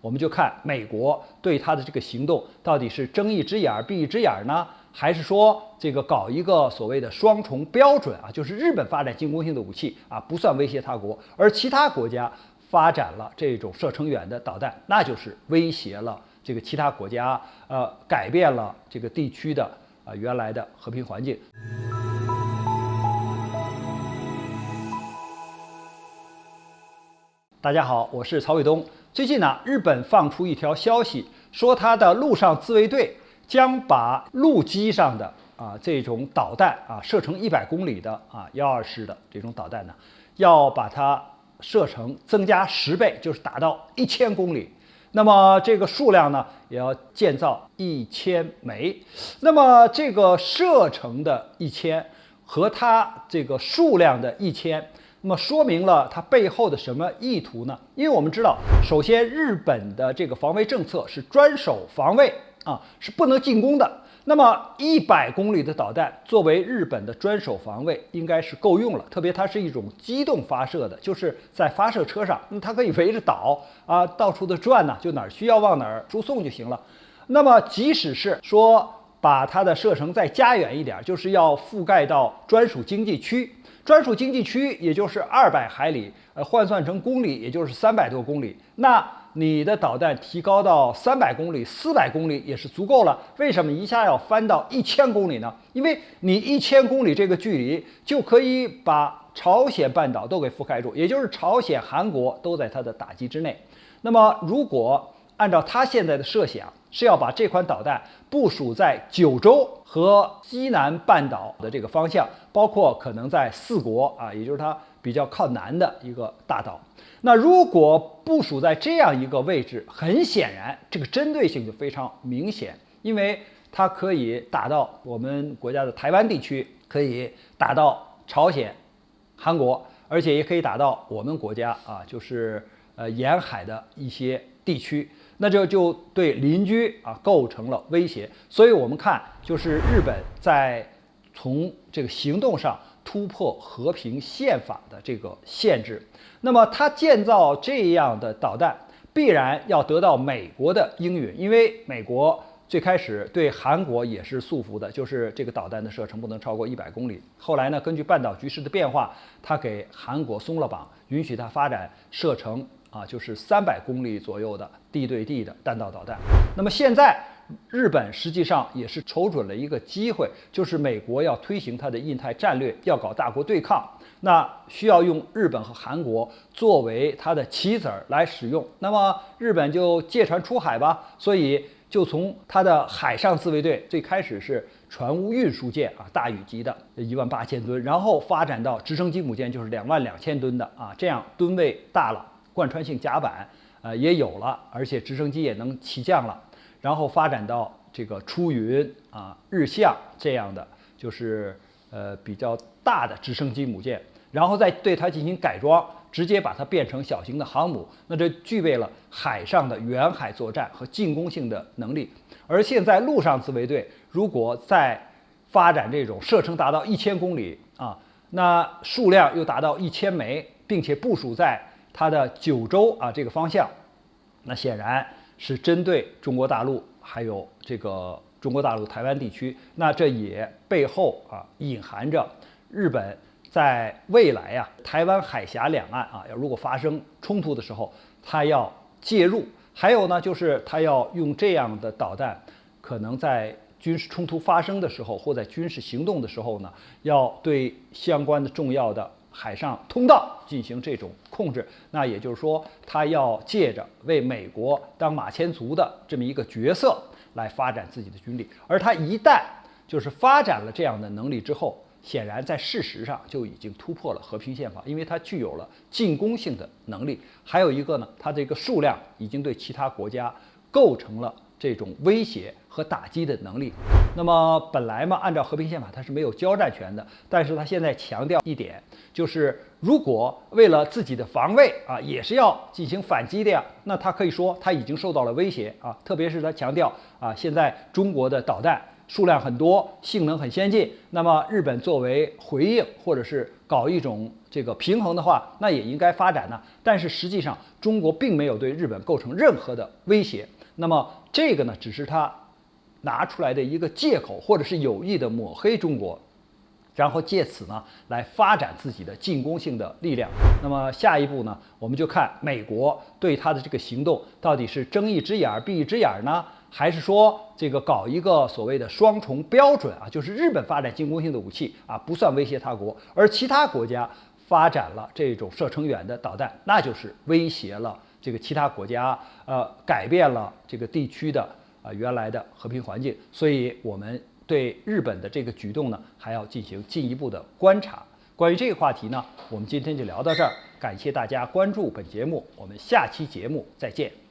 我们就看美国对它的这个行动到底是睁一只眼闭一只眼呢，还是说这个搞一个所谓的双重标准啊，就是日本发展进攻性的武器啊不算威胁他国，而其他国家发展了这种射程远的导弹，那就是威胁了这个其他国家，改变了这个地区的原来的和平环境。大家好，我是曹伟东。最近呢，日本放出一条消息，说它的陆上自卫队将把陆基上的这种导弹射程100公里的120的这种导弹呢，要把它射程增加10倍，就是达到1000公里。那么这个数量呢，也要建造1000枚。那么这个射程的1000和它这个数量的1000。那么说明了它背后的什么意图呢？因为我们知道，首先日本的这个防卫政策是专守防卫是不能进攻的。那么100公里的导弹作为日本的专守防卫，应该是够用了。特别它是一种机动发射的，就是在发射车上，它可以围着岛到处的转呢，就哪儿需要往哪儿输送就行了。那么即使是说把它的射程再加远一点，就是要覆盖到专属经济区。专属经济区也就是200海里，换算成公里也就是300多公里。那你的导弹提高到300公里、400公里也是足够了。为什么一下要翻到1000公里呢？因为你1000公里这个距离就可以把朝鲜半岛都给覆盖住，也就是朝鲜、韩国都在它的打击之内。那么如果按照它现在的设想，是要把这款导弹部署在九州和西南半岛的这个方向，包括可能在4国也就是它比较靠南的一个大岛。那如果部署在这样一个位置，很显然这个针对性就非常明显，因为它可以打到我们国家的台湾地区，可以打到朝鲜、韩国，而且也可以打到我们国家就是沿海的一些地区。那这就对邻居构成了威胁，所以我们看就是日本在从这个行动上突破和平宪法的这个限制。那么它建造这样的导弹，必然要得到美国的应允，因为美国最开始对韩国也是束缚的，就是这个导弹的射程不能超过100公里。后来呢，根据半岛局势的变化，它给韩国松了绑，允许它发展射程就是300公里左右的地对地的弹道导弹。那么现在日本实际上也是瞅准了一个机会，就是美国要推行它的印太战略，要搞大国对抗，那需要用日本和韩国作为它的棋子来使用。那么日本就借船出海吧，所以就从它的海上自卫队最开始是船坞运输舰大宇级的18000吨，然后发展到直升机母舰，就是22000吨的这样吨位大了，贯穿性甲板也有了，而且直升机也能起降了，然后发展到这个出云日向这样的，就是比较大的直升机母舰，然后再对它进行改装，直接把它变成小型的航母。那这具备了海上的远海作战和进攻性的能力。而现在陆上自卫队如果再发展这种射程达到1000公里那数量又达到1000枚，并且部署在它的九州这个方向，那显然是针对中国大陆，还有这个中国大陆台湾地区。那这也背后隐含着日本在未来台湾海峡两岸要如果发生冲突的时候，它要介入。还有呢，就是它要用这样的导弹，可能在军事冲突发生的时候，或在军事行动的时候呢，要对相关的重要的海上通道进行这种控制。那也就是说，他要借着为美国当马前卒的这么一个角色来发展自己的军力。而他一旦就是发展了这样的能力之后，显然在事实上就已经突破了和平宪法，因为它具有了进攻性的能力。还有一个呢，它这个数量已经对其他国家构成了这种威胁和打击的能力。那么本来嘛，按照和平宪法它是没有交战权的，但是它现在强调一点，就是如果为了自己的防卫也是要进行反击的呀，那他可以说他已经受到了威胁特别是他强调现在中国的导弹数量很多，性能很先进，那么日本作为回应或者是搞一种这个平衡的话，那也应该发展呢。但是实际上，中国并没有对日本构成任何的威胁。那么这个呢，只是他拿出来的一个借口，或者是有意的抹黑中国，然后借此呢来发展自己的进攻性的力量。那么下一步呢，我们就看美国对他的这个行动到底是睁一只眼闭一只眼呢，还是说这个搞一个所谓的双重标准啊，就是日本发展进攻性的武器啊不算威胁他国，而其他国家发展了这种射程远的导弹，那就是威胁了这个其他国家，改变了这个地区的原来的和平环境。所以我们对日本的这个举动呢，还要进行进一步的观察。关于这个话题呢，我们今天就聊到这儿，感谢大家关注本节目，我们下期节目再见。